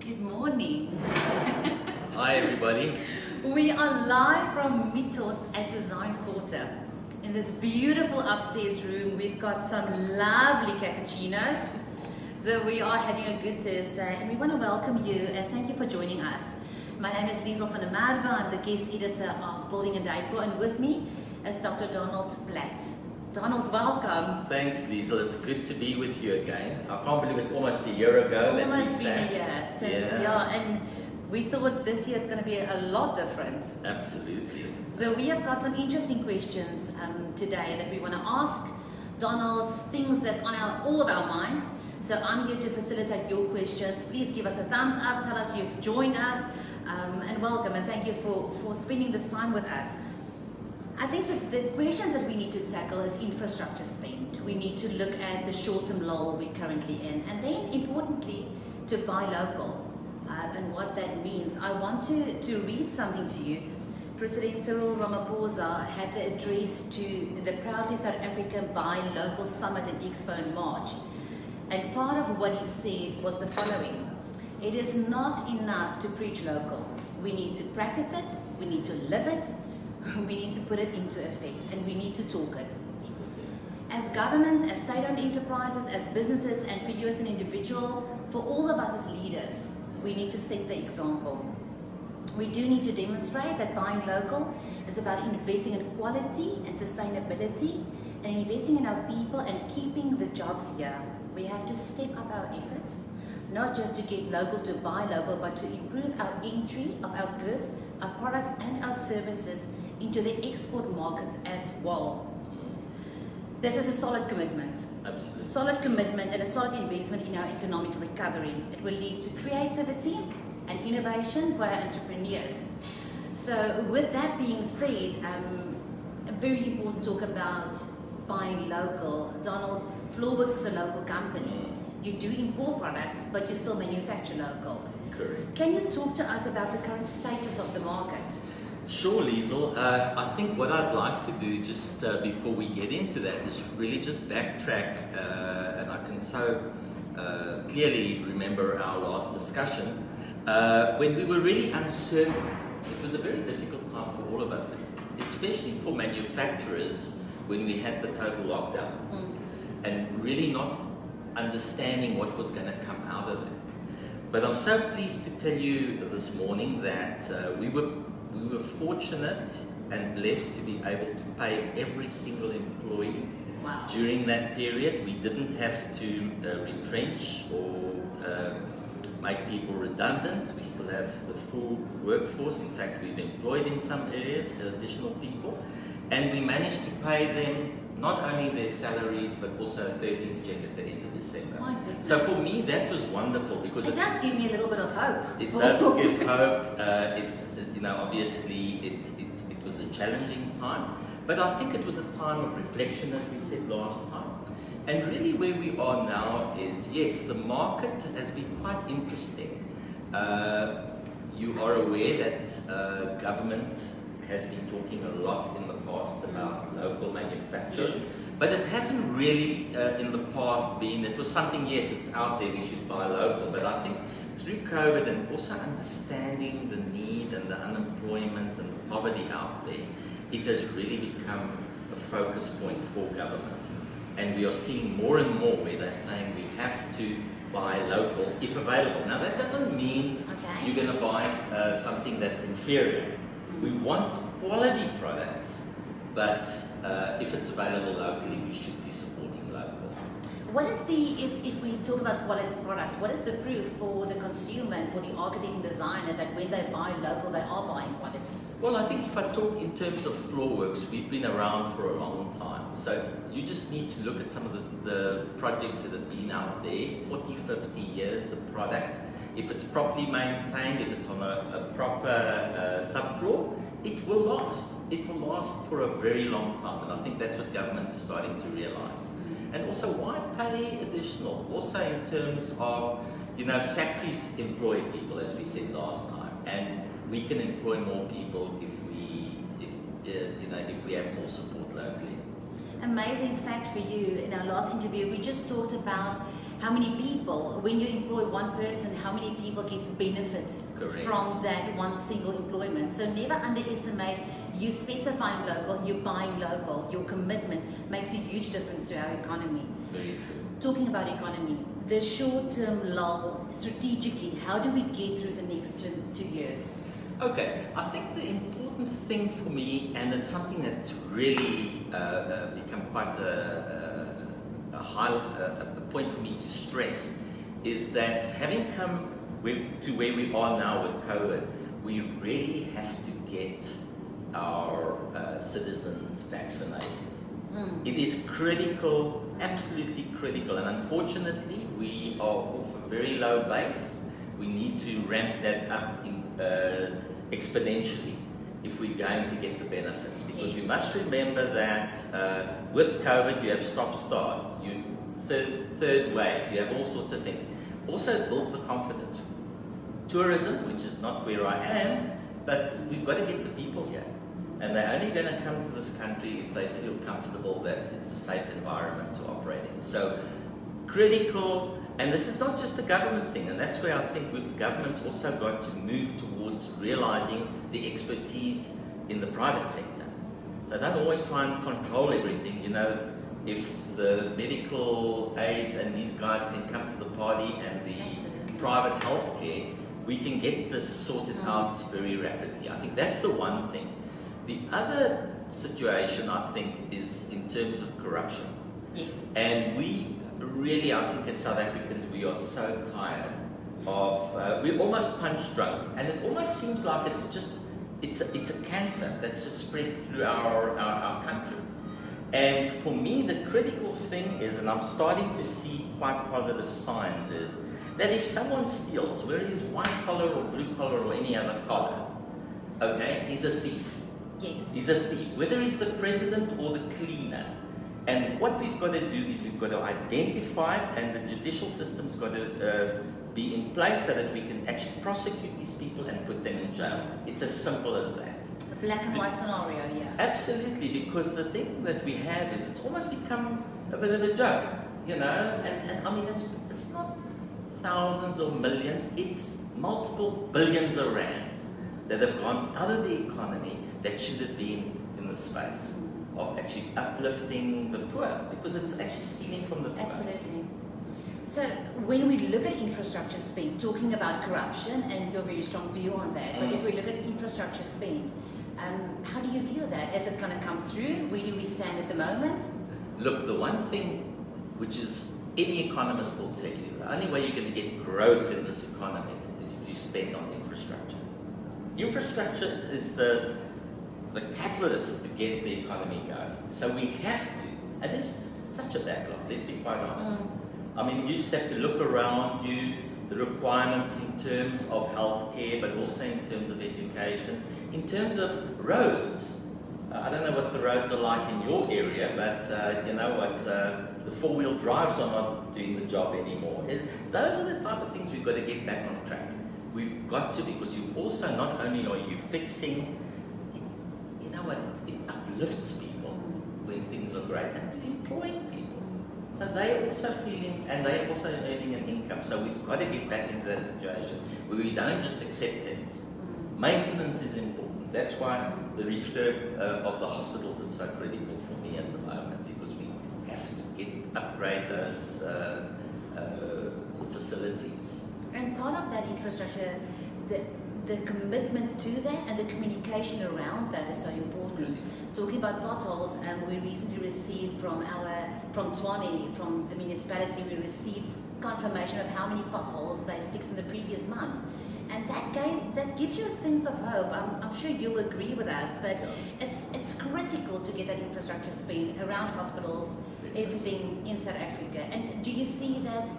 Good morning. Hi everybody. We are live from Mythos at Design Quarter. In this beautiful upstairs room, we've got some lovely cappuccinos. So we are having a good Thursday and we want to welcome you and thank you for joining us. My name is Liesel van der Merwe. I'm the guest editor of Building and Decor, and with me is Dr. Donald Platt. Donald, welcome. Thanks Liesel, it's good to be with you again. I can't believe it's almost a year ago. It's almost been a year since, and we thought this year is going to be a lot different. Absolutely. So we have got some interesting questions today that we want to ask Donald's, things that's on all of our minds. So I'm here to facilitate your questions. Please give us a thumbs up, tell us you've joined us, and welcome, and thank you for spending this time with us. I think the questions that we need to tackle is infrastructure spend. We need to look at the short-term lull we're currently in, and then importantly, to buy local and what that means. I want to read something to you. President Cyril Ramaphosa had the address to the Proudly South African Buy Local Summit and Expo in March. And part of what he said was the following: it is not enough to preach local. We need to practice it, we need to live it, we need to put it into effect, and we need to talk it. As government, as state-owned enterprises, as businesses, and for you as an individual, for all of us as leaders, we need to set the example. We do need to demonstrate that buying local is about investing in quality and sustainability, and investing in our people and keeping the jobs here. We have to step up our efforts, not just to get locals to buy local, but to improve our entry of our goods, our products, and our services into the export markets as well. This is a solid commitment. Absolutely. Solid commitment and a solid investment in our economic recovery. It will lead to creativity and innovation for our entrepreneurs. So with that being said, very important to talk about buying local. Donald, FLOORWORX is a local company. You do import products, but you still manufacture local. Correct. Can you talk to us about the current status of the market? Sure, Liesel. I think what I'd like to do just before we get into that is really just backtrack, and I can so clearly remember our last discussion when we were really uncertain. It was a very difficult time for all of us, but especially for manufacturers when we had the total lockdown and really not understanding what was going to come out of it. But I'm so pleased to tell you this morning that we were fortunate and blessed to be able to pay every single employee during that period. We didn't have to retrench or make people redundant. We still have the full workforce. In fact, we've employed in some areas additional people, and we managed to pay them not only their salaries but also a 13th check at the end of December. My goodness. So for me that was wonderful because it does give me a little bit of hope. It does give hope. Obviously it was a challenging time, but I think it was a time of reflection, as we said last time. And really where we are now is, yes, the market has been quite interesting. You are aware that government has been talking a lot in the past about local manufacture, but it hasn't really in the past been, it was something, yes, it's out there, we should buy local, but I think through COVID and also understanding the need and the unemployment and the poverty out there, it has really become a focus point for government. And we are seeing more and more where they're saying we have to buy local if available. Now that doesn't mean you're going to buy something that's inferior. We want quality products, but if it's available locally, we should be supporting local. What is if we talk about quality products, what is the proof for the consumer and for the architect and designer that when they buy local, they are buying quality? Well, I think if I talk in terms of FLOORWORX, we've been around for a long time. So you just need to look at some of the projects that have been out there, 40, 50 years, the product. If it's properly maintained, if it's on a proper subfloor, it will last. It will last for a very long time, and I think that's what government is starting to realize. And also, why pay additional? Also in terms of, factories employ people, as we said last time, and we can employ more people if we have more support locally. Amazing fact for you, in our last interview, we just talked about how many people, when you employ one person, how many people gets benefit Correct. from that one single employment. So never underestimate, you specifying local, you're buying local, your commitment makes a huge difference to our economy. Very true. Talking about economy, the short-term lull, strategically, how do we get through the next 2 years? Okay, I think the important thing for me, and it's something that's really become quite a point for me to stress, is that having come to where we are now with COVID, we really have to get our citizens vaccinated. It is critical, absolutely critical, and unfortunately we are off a very low base. We need to ramp that up exponentially if we're going to get the benefits, because you must remember that with COVID you have stop-start, you third wave, you have all sorts of things. Also it builds the confidence. Tourism, which is not where I am, but we've got to get the people here. And they're only going to come to this country if they feel comfortable that it's a safe environment to operate in. So critical, and this is not just a government thing, and that's where I think government's also got to move towards realizing the expertise in the private sector. So don't always try and control everything. You know, if the medical aids and these guys can come to the party and the private healthcare, we can get this sorted out very rapidly. I think that's the one thing. The other situation, I think, is in terms of corruption. Yes. And we really, I think as South Africans, we are so tired of, we're almost punch drunk. And it almost seems like it's a cancer that's just spread through our country. And for me, the critical thing is, and I'm starting to see quite positive signs, is that if someone steals, whether he's white collar or blue collar or any other collar, okay, he's a thief. Yes. He's a thief, whether he's the president or the cleaner. And what we've got to do is we've got to identify it, and the judicial system's got to be in place so that we can actually prosecute these people and put them in jail. It's as simple as that. A black and white scenario, yeah. Absolutely, because the thing that we have is it's almost become a bit of a joke, you know, and I mean, it's not thousands or millions, it's multiple billions of rands that have gone out of the economy that should have been in the space of actually uplifting the poor, because it's actually stealing from the poor. Absolutely. So when we look at infrastructure spend, talking about corruption, and your very strong view on that, but if we look at infrastructure spend, how do you view that? Has it kind of come through? Where do we stand at the moment? Look, the one thing which is any economist will tell you, the only way you're going to get growth in this economy is if you spend on infrastructure. Infrastructure is the catalyst to get the economy going. So we have to, and there's such a backlog, let's be quite honest. I mean, you just have to look around you, the requirements in terms of healthcare, but also in terms of education, in terms of roads. I don't know what the roads are like in your area, but you know what, the four-wheel drives are not doing the job anymore. Those are the type of things we've got to get back on track. We've got to, because you also, not only are you fixing, you know what, it uplifts people when things are great, and you're employing people. So they're also feeling, and they're also earning an income. So we've got to get back into that situation where we don't just accept things. Maintenance is important. That's why the refurb of the hospitals is so critical for me at the moment, because we have to upgrade those facilities. And part of that infrastructure, the commitment to that and the communication around that is so important. Talking about potholes, we recently received from Tshwane, from the municipality, we received confirmation of how many potholes they fixed in the previous month. And that gives you a sense of hope. I'm sure you'll agree with us, but it's critical to get that infrastructure spend around hospitals, everything in South Africa. And do you see that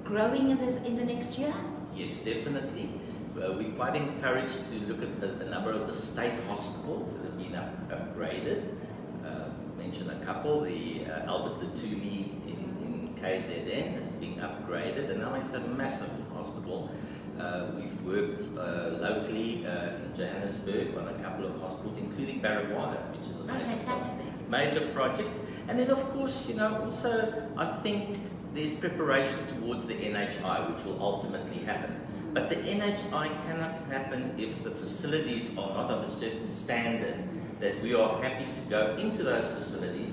growing in the next year? Yes, definitely. We're quite encouraged to look at a number of the state hospitals that have been upgraded. Mention a couple, the Albert Lutuli in KZN is being upgraded, and now it's a massive hospital. We've worked locally in Johannesburg on a couple of hospitals, including Baragwanath, which is a major project. And then, of course, you know, also I think there's preparation towards the NHI, which will ultimately happen. But the NHI cannot happen if the facilities are not of a certain standard that we are happy to go into those facilities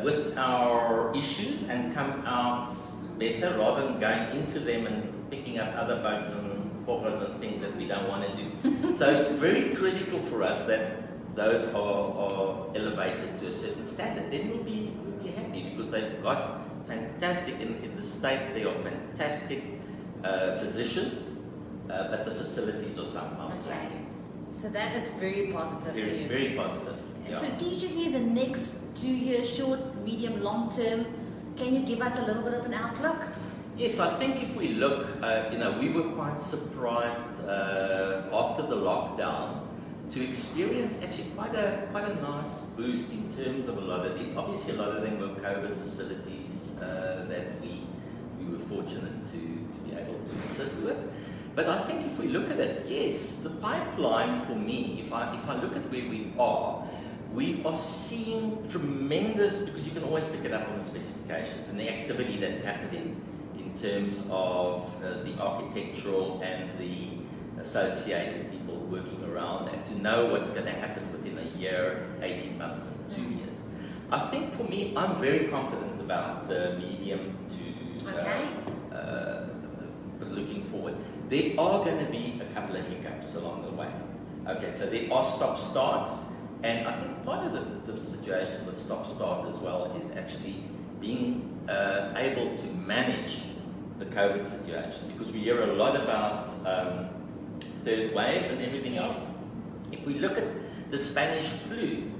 with our issues and come out better, rather than going into them and picking up other bugs and porras and things that we don't want to do. So it's very critical for us that those are elevated to a certain standard. Then we'll be happy, because they've got fantastic, in the state there are fantastic physicians, but the facilities are sometimes lacking. So that is very positive news. Very positive. Yeah. So TJ, the next 2 years, short, medium, long term, can you give us a little bit of an outlook? Yes, I think if we look, we were quite surprised after the lockdown to experience actually quite a nice boost in terms of a lot of these. Obviously, a lot of them were COVID facilities that we were fortunate to be able to assist with. But I think if we look at it, yes, the pipeline for me, if I look at where we are seeing tremendous, because you can always pick it up on the specifications and the activity that's happening in terms of the architectural and the associated people working around that, to know what's going to happen within a year, 18 months and 2 years. I think for me, I'm very confident about the medium to looking forward. There are going to be a couple of hiccups along the way. Okay, so there are stop-starts, and I think part of the situation with stop-start as well is actually being able to manage the COVID situation, because we hear a lot about third wave and everything else. If we look at the Spanish flu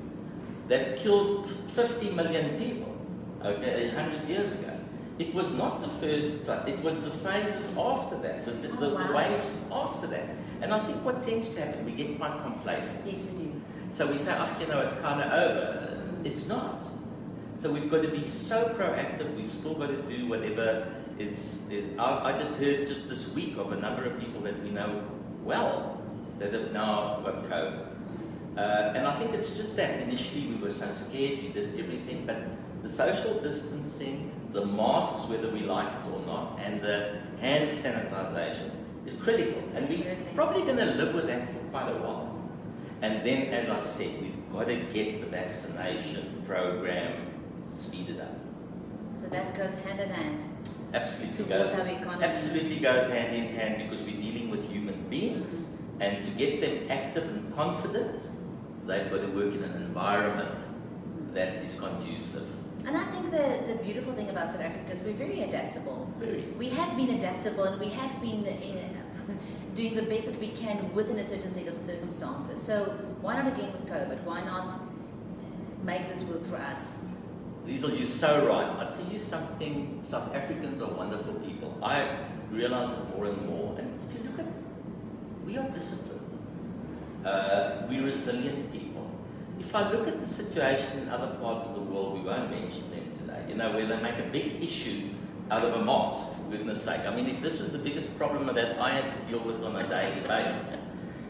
that killed 50 million people, okay, 100 years ago, it was not the first, but it was the phases after that, the waves after that. And I think what tends to happen, we get quite complacent. Yes, we do. So we say, it's kind of over. It's not. So we've got to be so proactive. We've still got to do whatever is. I just heard just this week of a number of people that we know well that have now got COVID. And I think it's just that initially we were so scared, we did everything, but the social distancing, the masks, whether we like it or not, and the hand sanitization is critical. And we're probably going to live with that for quite a while. And then, as I said, we've got to get the vaccination program speeded up. So that goes hand in hand. Absolutely towards our economy. Absolutely goes hand in hand, because we're dealing with human beings, and to get them active and confident, they've got to work in an environment that is conducive. And I think the beautiful thing about South Africa is we're very adaptable. We have been adaptable, and we have been doing the best that we can within a certain set of circumstances. So why not again with COVID? Why not make this work for us? Liesl, you're so right. I'll tell you something, South Africans are wonderful people. I realize it more and more. And if you look at, we are disciplined. We're resilient people. If I look at the situation in other parts of the world, we won't mention them today, where they make a big issue out of a mask, for goodness sake. I mean, if this was the biggest problem that I had to deal with on a daily basis,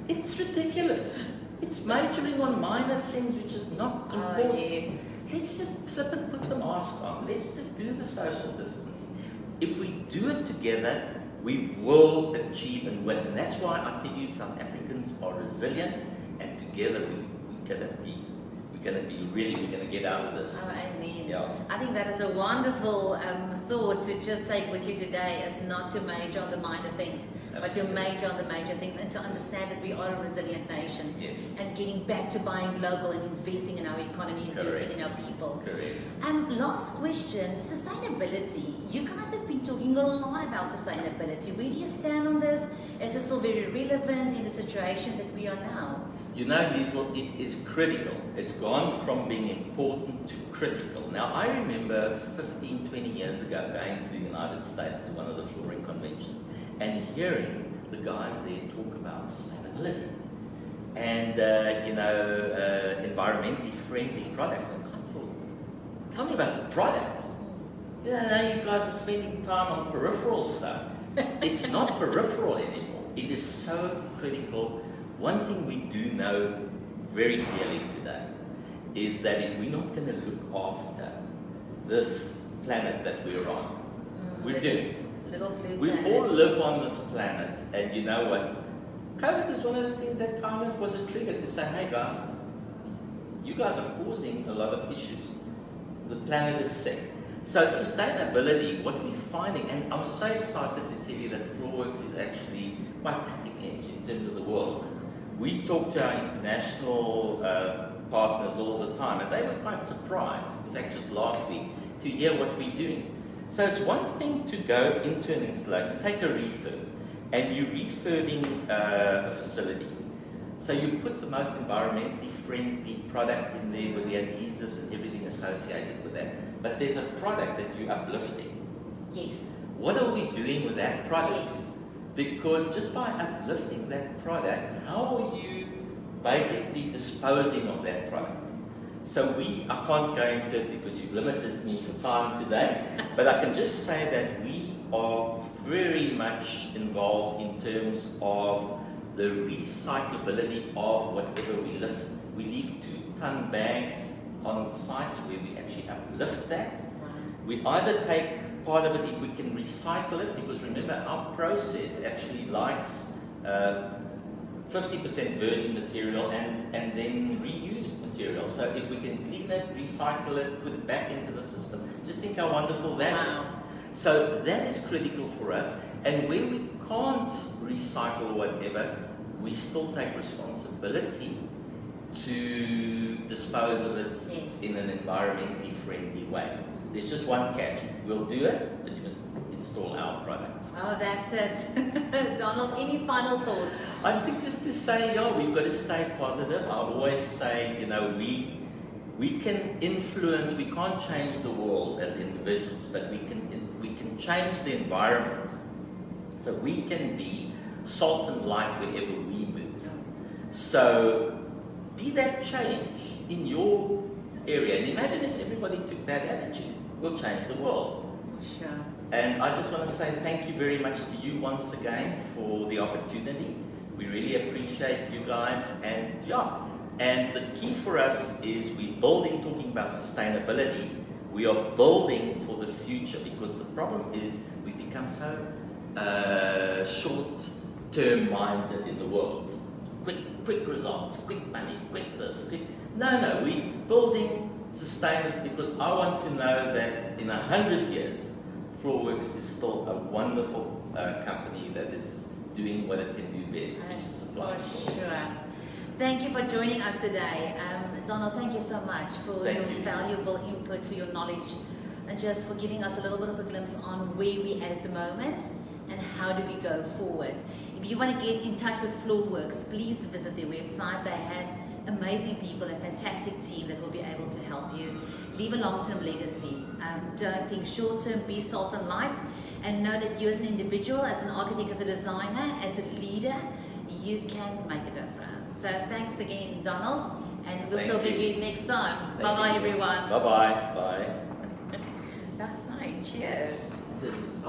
it's ridiculous. It's majoring on minor things which is not important. Yes. Let's just flip and put the mask on. Let's just do the social distancing. If we do it together, we will achieve and win. And that's why I tell you, South Africans are resilient, and together we're going to get out of this. Oh, amen. Yeah. I think that is a wonderful thought to just take with you today, is not to major on the minor things, but to major on the major things, and to understand that we are a resilient nation. Yes. And getting back to buying local and investing in our economy, investing in our people. Correct. Last question, sustainability. You guys have been talking a lot about sustainability. Where do you stand on this? Is this still very relevant in the situation that we are now? Liesl, it is critical. It's gone from being important to critical. Now, I remember 15, 20 years ago going to the United States to one of the flooring conventions and hearing the guys there talk about sustainability and, environmentally friendly products. I'm kind of thought, tell me about the product. Now you guys are spending time on peripheral stuff. It's not peripheral anymore. It is so critical. One thing we do know very clearly today is that if we're not going to look after this planet that we're on, We're doomed. Little blue We planet. all live on this planet, and you know what? COVID is one of the things that kind of was a trigger to say, hey guys, you guys are causing a lot of issues. The planet is sick. So sustainability, what we're finding, and I'm so excited to tell you that FLOORWORX is actually quite cutting edge in terms of the world. We talk to our international partners all the time, and they were quite surprised, in fact just last week, to hear what we're doing. So it's one thing to go into an installation, take a refurb, and you're refurbing a facility. So you put the most environmentally friendly product in there with the adhesives and everything associated with that. But there's a product that you're uplifting. Yes. What are we doing with that product? Yes. Because just by uplifting that product, how are you basically disposing of that product? So I can't go into it because you've limited me for time today, but I can just say that we are very much involved in terms of the recyclability of whatever we lift. We leave 2-ton bags on sites where we actually uplift that. We either take part of it if we can recycle it, because remember our process actually likes 50% virgin material and then reused material. So if we can clean it, recycle it, put it back into the system, just think how wonderful that is. So that is critical for us. And where we can't recycle whatever, we still take responsibility to dispose of it in an environmentally friendly way. There's just one catch. We'll do it, but you must install our product. Oh, that's it. Donald, any final thoughts? I think just to say, yeah, we've got to stay positive. I always say, you know, we can influence, we can't change the world as individuals, but we can change the environment. So we can be salt and light wherever we move. So be that change in your area. And imagine if everybody took that attitude. We'll change the world. Sure. And I just want to say thank you very much to you once again for the opportunity. We really appreciate you guys. And the key for us is we're building, talking about sustainability, we are building for the future, because the problem is we've become so short-term minded in the world. Quick results, quick money, quick this, quick... No, we're building sustainable, because I want to know that in 100 years, FLOORWORX is still a wonderful company that is doing what it can do best, which is supply. For sure. Thank you for joining us today. Donald, thank you so much for your valuable input, for your knowledge, and just for giving us a little bit of a glimpse on where we're at the moment and how do we go forward. If you want to get in touch with FLOORWORX, please visit their website. They have amazing people, a fantastic team that will be able to help you leave a long-term legacy. Don't think short-term, be salt and light, and know that you as an individual, as an architect, as a designer, as a leader, you can make a difference. So thanks again, Donald, and we'll talk to you next time. Bye-bye, everyone. Bye-bye. Bye. That's nice. Cheers. Cheers.